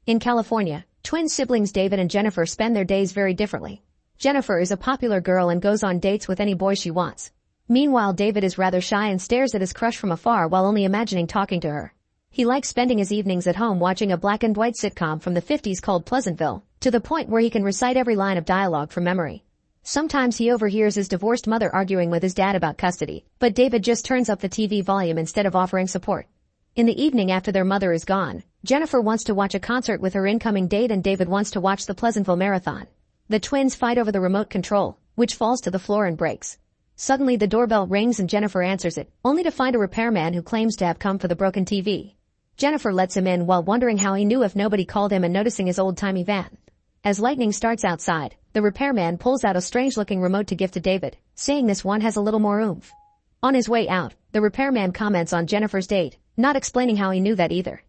In California, twin siblings David and Jennifer spend their days very differently. Jennifer is a popular girl and goes on dates with any boy she wants. Meanwhile, David is rather shy and stares at his crush from afar while only imagining talking to her. He likes spending his evenings at home watching a black and white sitcom from the 50s called Pleasantville, to the point where he can recite every line of dialogue from memory. Sometimes he overhears his divorced mother arguing with his dad about custody, but David just turns up the TV volume instead of offering support. In the evening after their mother is gone, Jennifer wants to watch a concert with her incoming date and David wants to watch the Pleasantville Marathon. The twins fight over the remote control, which falls to the floor and breaks. Suddenly the doorbell rings and Jennifer answers it, only to find a repairman who claims to have come for the broken TV. Jennifer lets him in while wondering how he knew if nobody called him and noticing his old-timey van. As lightning starts outside, the repairman pulls out a strange-looking remote to give to David, saying this one has a little more oomph. On his way out, the repairman comments on Jennifer's date, not explaining how he knew that either.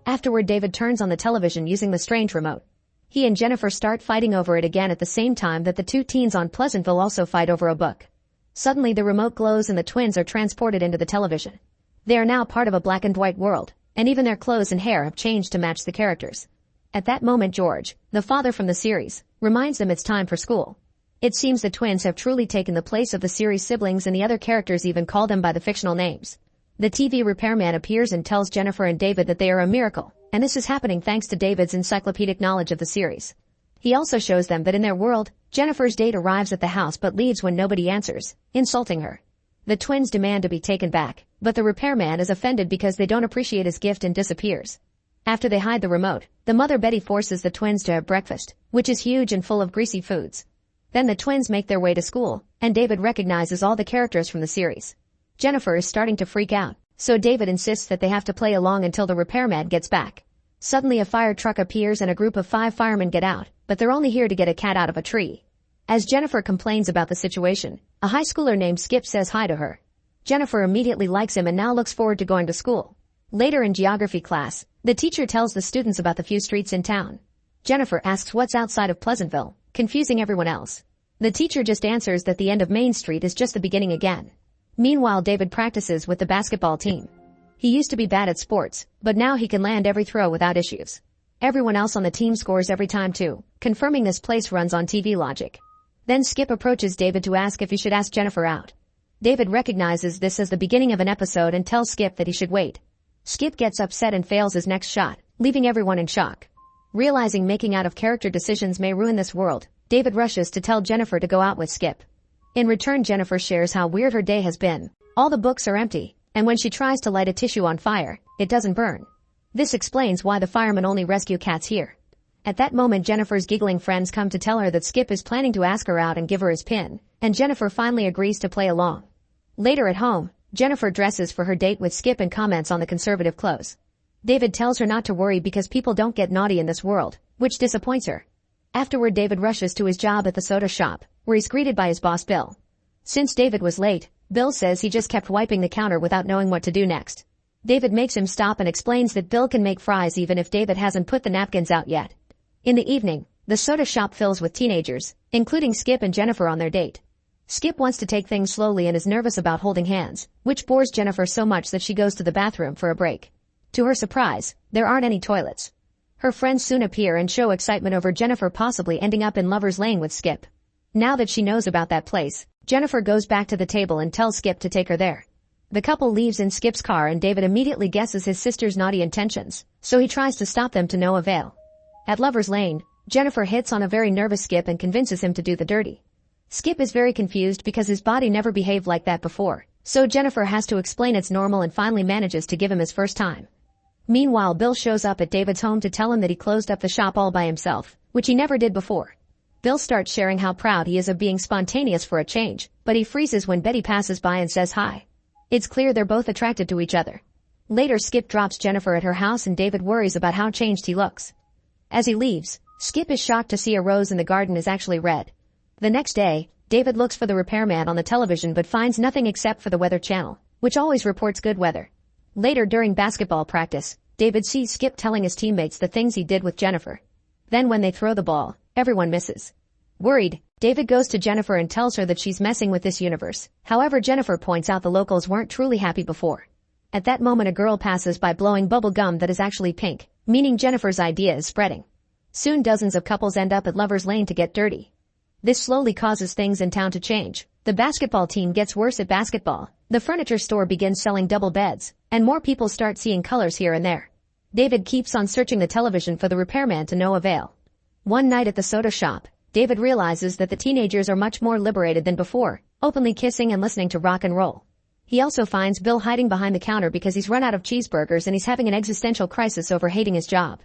Afterward, David turns on the television using the strange remote. He and Jennifer start fighting over it again at the same time that the two teens on Pleasantville also fight over a book. Suddenly the remote glows and the twins are transported into the television. They are now part of a black and white world, and even their clothes and hair have changed to match the characters. At that moment George, the father from the series, reminds them it's time for school. It seems the twins have truly taken the place of the series siblings and the other characters even call them by the fictional names. The TV repairman appears and tells Jennifer and David that they are a miracle, and this is happening thanks to David's encyclopedic knowledge of the series. He also shows them that in their world, Jennifer's date arrives at the house but leaves when nobody answers, insulting her. The twins demand to be taken back, but the repairman is offended because they don't appreciate his gift and disappears. After they hide the remote, the mother Betty forces the twins to have breakfast, which is huge and full of greasy foods. Then the twins make their way to school, and David recognizes all the characters from the series. Jennifer is starting to freak out, so David insists that they have to play along until the repairman gets back. Suddenly a fire truck appears and a group of 5 firemen get out, but they're only here to get a cat out of a tree. As Jennifer complains about the situation, a high schooler named Skip says hi to her. Jennifer immediately likes him and now looks forward to going to school. Later in geography class, the teacher tells the students about the few streets in town. Jennifer asks what's outside of Pleasantville, confusing everyone else. The teacher just answers that the end of Main Street is just the beginning again. Meanwhile, David practices with the basketball team. He used to be bad at sports, but now he can land every throw without issues. Everyone else on the team scores every time too, confirming this place runs on TV logic. Then Skip approaches David to ask if he should ask Jennifer out. David recognizes this as the beginning of an episode and tells Skip that he should wait. Skip gets upset and fails his next shot, leaving everyone in shock. Realizing making out of character decisions may ruin this world, David rushes to tell Jennifer to go out with Skip. In return, Jennifer shares how weird her day has been. All the books are empty, and when she tries to light a tissue on fire, it doesn't burn. This explains why the firemen only rescue cats here. At that moment, Jennifer's giggling friends come to tell her that Skip is planning to ask her out and give her his pin, and Jennifer finally agrees to play along. Later at home, Jennifer dresses for her date with Skip and comments on the conservative clothes. David tells her not to worry because people don't get naughty in this world, which disappoints her. Afterward, David rushes to his job at the soda shop, where he's greeted by his boss Bill. Since David was late, Bill says he just kept wiping the counter without knowing what to do next. David makes him stop and explains that Bill can make fries even if David hasn't put the napkins out yet. In the evening, the soda shop fills with teenagers, including Skip and Jennifer on their date. Skip wants to take things slowly and is nervous about holding hands, which bores Jennifer so much that she goes to the bathroom for a break. To her surprise, there aren't any toilets. Her friends soon appear and show excitement over Jennifer possibly ending up in Lover's Lane with Skip. Now that she knows about that place, Jennifer goes back to the table and tells Skip to take her there. The couple leaves in Skip's car and David immediately guesses his sister's naughty intentions, so he tries to stop them to no avail. At Lover's Lane, Jennifer hits on a very nervous Skip and convinces him to do the dirty. Skip is very confused because his body never behaved like that before, so Jennifer has to explain it's normal and finally manages to give him his first time. Meanwhile, Bill shows up at David's home to tell him that he closed up the shop all by himself, which he never did before. Bill starts sharing how proud he is of being spontaneous for a change, but he freezes when Betty passes by and says hi. It's clear they're both attracted to each other. Later, Skip drops Jennifer at her house and David worries about how changed he looks. As he leaves, Skip is shocked to see a rose in the garden is actually red. The next day, David looks for the repairman on the television but finds nothing except for the Weather Channel, which always reports good weather. Later during basketball practice, David sees Skip telling his teammates the things he did with Jennifer. Then when they throw the ball, everyone misses. Worried, David goes to Jennifer and tells her that she's messing with this universe. However, Jennifer points out the locals weren't truly happy before. At that moment, a girl passes by blowing bubble gum that is actually pink. meaning Jennifer's idea is spreading. Soon dozens of couples end up at Lover's Lane to get dirty. This slowly causes things in town to change. The basketball team gets worse at basketball. The furniture store begins selling double beds, and more people start seeing colors here and there. David keeps on searching the television for the repairman to no avail. One night at the soda shop, David realizes that the teenagers are much more liberated than before, openly kissing and listening to rock and roll. He also finds Bill hiding behind the counter because he's run out of cheeseburgers and he's having an existential crisis over hating his job.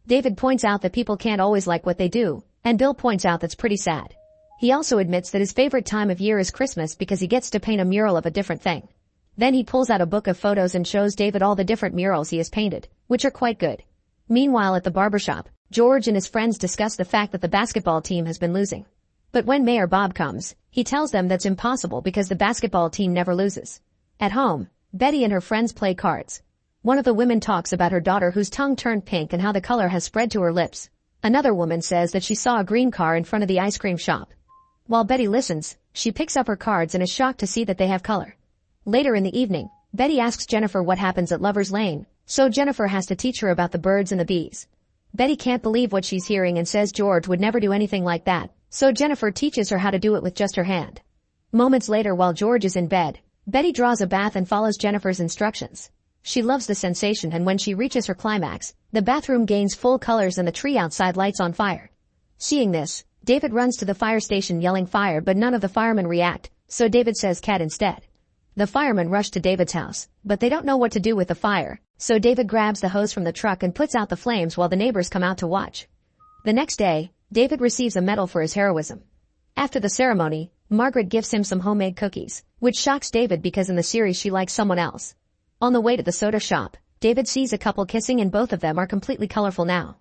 David points out that people can't always like what they do, and Bill points out that's pretty sad. He also admits that his favorite time of year is Christmas because he gets to paint a mural of a different thing. Then he pulls out a book of photos and shows David all the different murals he has painted, which are quite good. Meanwhile at the barbershop, George and his friends discuss the fact that the basketball team has been losing. But when Mayor Bob comes, he tells them that's impossible because the basketball team never loses. At home, Betty and her friends play cards. One of the women talks about her daughter whose tongue turned pink and how the color has spread to her lips. Another woman says that she saw a green car in front of the ice cream shop. While Betty listens, she picks up her cards and is shocked to see that they have color. Later in the evening, Betty asks Jennifer what happens at Lover's Lane, so Jennifer has to teach her about the birds and the bees. Betty can't believe what she's hearing and says George would never do anything like that, so Jennifer teaches her how to do it with just her hand. Moments later while George is in bed, Betty draws a bath and follows Jennifer's instructions. She loves the sensation and when she reaches her climax, the bathroom gains full colors and the tree outside lights on fire. Seeing this, David runs to the fire station yelling fire but none of the firemen react, so David says cat instead. The firemen rush to David's house, but they don't know what to do with the fire, so David grabs the hose from the truck and puts out the flames while the neighbors come out to watch. The next day, David receives a medal for his heroism. After the ceremony, Margaret gives him some homemade cookies, which shocks David because in the series she likes someone else. On the way to the soda shop, David sees a couple kissing and both of them are completely colorful now.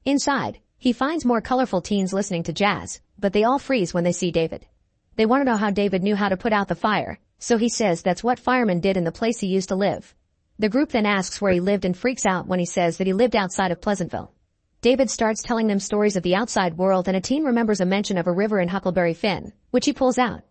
Inside, he finds more colorful teens listening to jazz, but they all freeze when they see David. They want to know how David knew how to put out the fire, so he says that's what firemen did in the place he used to live. The group then asks where he lived and freaks out when he says that he lived outside of Pleasantville. David starts telling them stories of the outside world and a teen remembers a mention of a river in Huckleberry Finn, which he pulls out.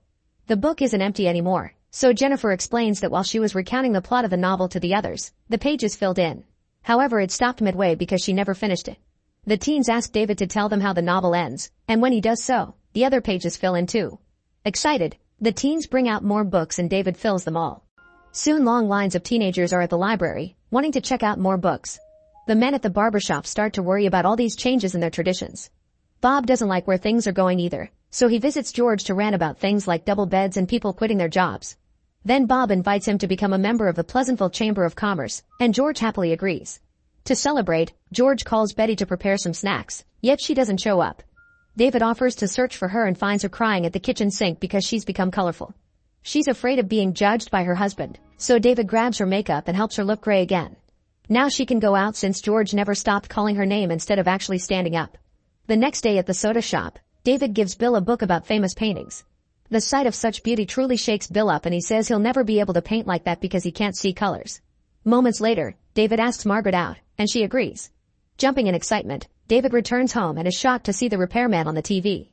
The book isn't empty anymore, so Jennifer explains that while she was recounting the plot of the novel to the others, the pages filled in. However, it stopped midway because she never finished it. The teens ask David to tell them how the novel ends, and when he does so, the other pages fill in too. Excited, the teens bring out more books and David fills them all. Soon long lines of teenagers are at the library, wanting to check out more books. The men at the barbershop start to worry about all these changes in their traditions. Bob doesn't like where things are going either, so he visits George to rant about things like double beds and people quitting their jobs. Then Bob invites him to become a member of the Pleasantville Chamber of Commerce, and George happily agrees. To celebrate, George calls Betty to prepare some snacks, yet she doesn't show up. David offers to search for her and finds her crying at the kitchen sink because she's become colorful. She's afraid of being judged by her husband, so David grabs her makeup and helps her look gray again. Now she can go out since George never stopped calling her name instead of actually standing up. The next day at the soda shop, David gives Bill a book about famous paintings. The sight of such beauty truly shakes Bill up and he says he'll never be able to paint like that because he can't see colors. Moments later, David asks Margaret out, and she agrees. Jumping in excitement, David returns home and is shocked to see the repairman on the TV.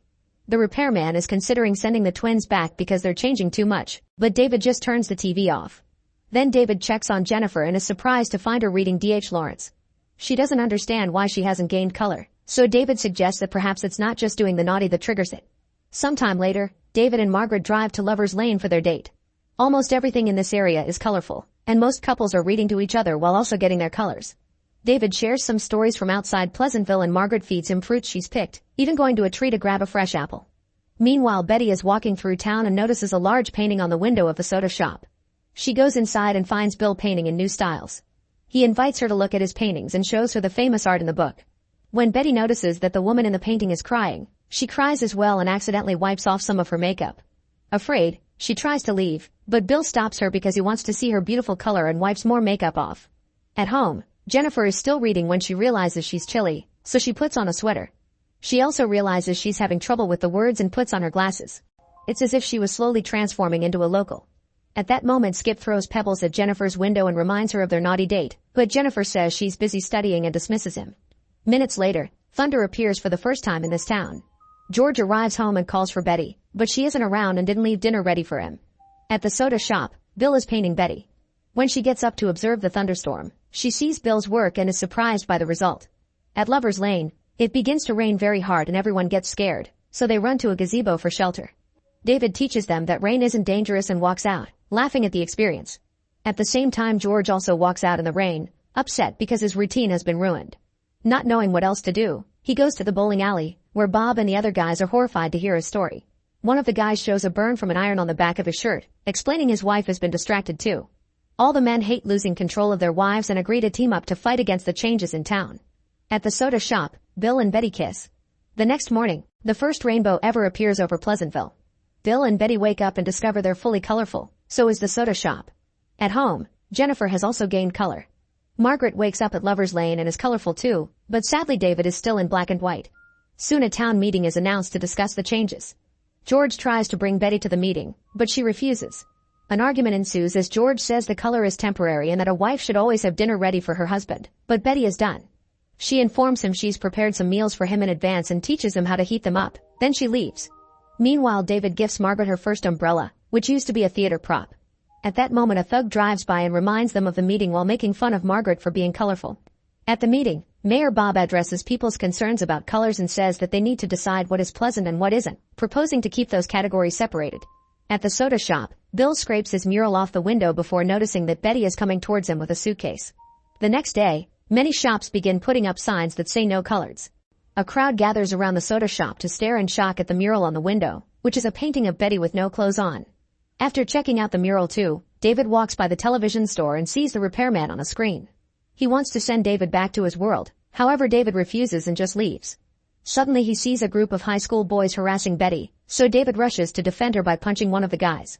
The repairman is considering sending the twins back because they're changing too much, but David just turns the TV off. Then David checks on Jennifer and is surprised to find her reading D.H. Lawrence. She doesn't understand why she hasn't gained color, so David suggests that perhaps it's not just doing the naughty that triggers it. Sometime later, David and Margaret drive to Lover's Lane for their date. Almost everything in this area is colorful, and most couples are reading to each other while also getting their colors. David shares some stories from outside Pleasantville and Margaret feeds him fruits she's picked, even going to a tree to grab a fresh apple. Meanwhile, Betty is walking through town and notices a large painting on the window of the soda shop. She goes inside and finds Bill painting in new styles. He invites her to look at his paintings and shows her the famous art in the book. When Betty notices that the woman in the painting is crying, she cries as well and accidentally wipes off some of her makeup. Afraid, she tries to leave, but Bill stops her because he wants to see her beautiful color and wipes more makeup off. At home, Jennifer is still reading when she realizes she's chilly, so she puts on a sweater. She also realizes she's having trouble with the words and puts on her glasses. It's as if she was slowly transforming into a local. At that moment, Skip throws pebbles at Jennifer's window and reminds her of their naughty date, but Jennifer says she's busy studying and dismisses him. Minutes later, thunder appears for the first time in this town. George arrives home and calls for Betty, but she isn't around and didn't leave dinner ready for him. At the soda shop, Bill is painting Betty. When she gets up to observe the thunderstorm, She sees Bill's work and is surprised by the result. At Lover's Lane, it begins to rain very hard and everyone gets scared, so they run to a gazebo for shelter. David teaches them that rain isn't dangerous and walks out, laughing at the experience. At the same time, George also walks out in the rain, upset because his routine has been ruined. Not knowing what else to do, he goes to the bowling alley, where Bob and the other guys are horrified to hear his story. One of the guys shows a burn from an iron on the back of his shirt, explaining his wife has been distracted too. All the men hate losing control of their wives and agree to team up to fight against the changes in town. At the soda shop, Bill and Betty kiss. The next morning, the first rainbow ever appears over Pleasantville. Bill and Betty wake up and discover they're fully colorful, so is the soda shop. At home, Jennifer has also gained color. Margaret wakes up at Lover's Lane and is colorful too, but sadly David is still in black and white. Soon a town meeting is announced to discuss the changes. George tries to bring Betty to the meeting, but she refuses. An argument ensues as George says the color is temporary and that a wife should always have dinner ready for her husband, but Betty is done. She informs him she's prepared some meals for him in advance and teaches him how to heat them up, then she leaves. Meanwhile, David gifts Margaret her first umbrella, which used to be a theater prop. At that moment, a thug drives by and reminds them of the meeting while making fun of Margaret for being colorful. At the meeting, Mayor Bob addresses people's concerns about colors and says that they need to decide what is pleasant and what isn't, proposing to keep those categories separated. At the soda shop, Bill scrapes his mural off the window before noticing that Betty is coming towards him with a suitcase. The next day, many shops begin putting up signs that say no colors. A crowd gathers around the soda shop to stare in shock at the mural on the window, which is a painting of Betty with no clothes on. After checking out the mural too, David walks by the television store and sees the repairman on a screen. He wants to send David back to his world, however David refuses and just leaves. Suddenly he sees a group of high school boys harassing Betty, so David rushes to defend her by punching one of the guys.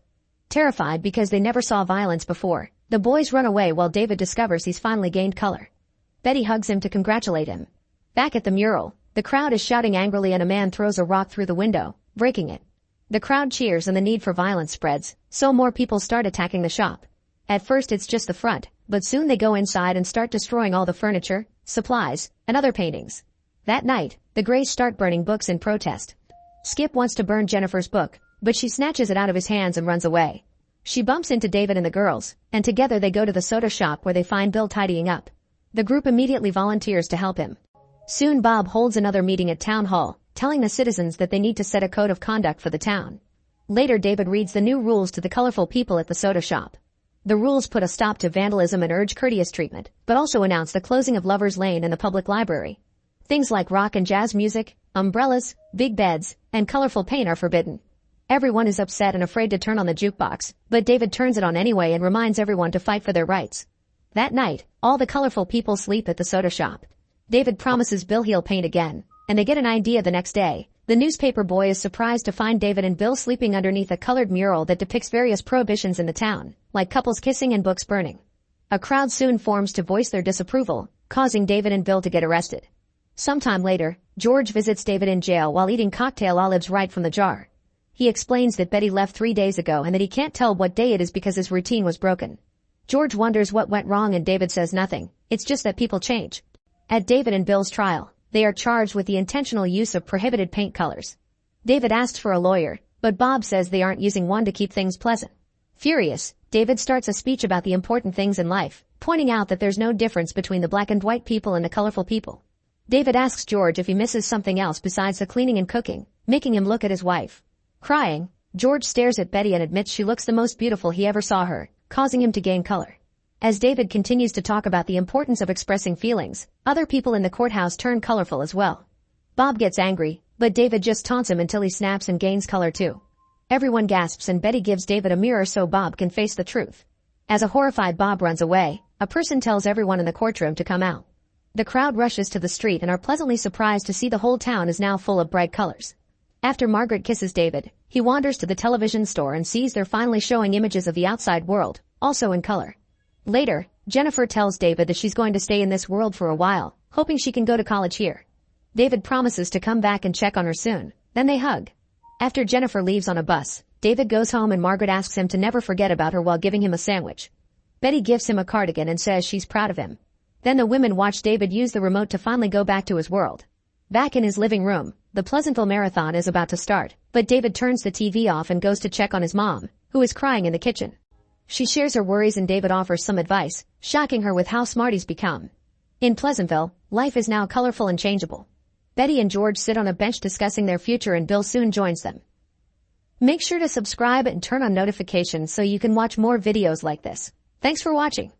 Terrified because they never saw violence before, the boys run away while David discovers he's finally gained color. Betty hugs him to congratulate him. Back at the mural, the crowd is shouting angrily and a man throws a rock through the window, breaking it. The crowd cheers and the need for violence spreads, so more people start attacking the shop. At first it's just the front, but soon they go inside and start destroying all the furniture, supplies, and other paintings. That night, the Greys start burning books in protest. Skip wants to burn Jennifer's book, but she snatches it out of his hands and runs away. She bumps into David and the girls, and together they go to the soda shop where they find Bill tidying up. The group immediately volunteers to help him. Soon Bob holds another meeting at Town Hall, telling the citizens that they need to set a code of conduct for the town. Later David reads the new rules to the colorful people at the soda shop. The rules put a stop to vandalism and urge courteous treatment, but also announce the closing of Lover's Lane and the public library. Things like rock and jazz music, umbrellas, big beds, and colorful paint are forbidden. Everyone is upset and afraid to turn on the jukebox, but David turns it on anyway and reminds everyone to fight for their rights. That night, all the colorful people sleep at the soda shop. David promises Bill he'll paint again, and they get an idea the next day. The newspaper boy is surprised to find David and Bill sleeping underneath a colored mural that depicts various prohibitions in the town, like couples kissing and books burning. A crowd soon forms to voice their disapproval, causing David and Bill to get arrested. Sometime later, George visits David in jail while eating cocktail olives right from the jar. He explains that Betty left 3 days ago and that he can't tell what day it is because his routine was broken. George wonders what went wrong and David says nothing, it's just that people change. At David and Bill's trial, they are charged with the intentional use of prohibited paint colors. David asks for a lawyer, but Bob says they aren't using one to keep things pleasant. Furious, David starts a speech about the important things in life, pointing out that there's no difference between the black and white people and the colorful people. David asks George if he misses something else besides the cleaning and cooking, making him look at his wife. Crying, George stares at Betty and admits she looks the most beautiful he ever saw her, causing him to gain color. As David continues to talk about the importance of expressing feelings, other people in the courthouse turn colorful as well. Bob gets angry, but David just taunts him until he snaps and gains color too. Everyone gasps and Betty gives David a mirror so Bob can face the truth. As a horrified Bob runs away, a person tells everyone in the courtroom to come out. The crowd rushes to the street and are pleasantly surprised to see the whole town is now full of bright colors. After Margaret kisses David, he wanders to the television store and sees they're finally showing images of the outside world, also in color. Later, Jennifer tells David that she's going to stay in this world for a while, hoping she can go to college here. David promises to come back and check on her soon, then they hug. After Jennifer leaves on a bus, David goes home and Margaret asks him to never forget about her while giving him a sandwich. Betty gives him a cardigan and says she's proud of him. Then the women watch David use the remote to finally go back to his world. Back in his living room, the Pleasantville Marathon is about to start, but David turns the TV off and goes to check on his mom, who is crying in the kitchen. She shares her worries and David offers some advice, shocking her with how smart he's become. In Pleasantville, life is now colorful and changeable. Betty and George sit on a bench discussing their future and Bill soon joins them. Make sure to subscribe and turn on notifications so you can watch more videos like this. Thanks for watching.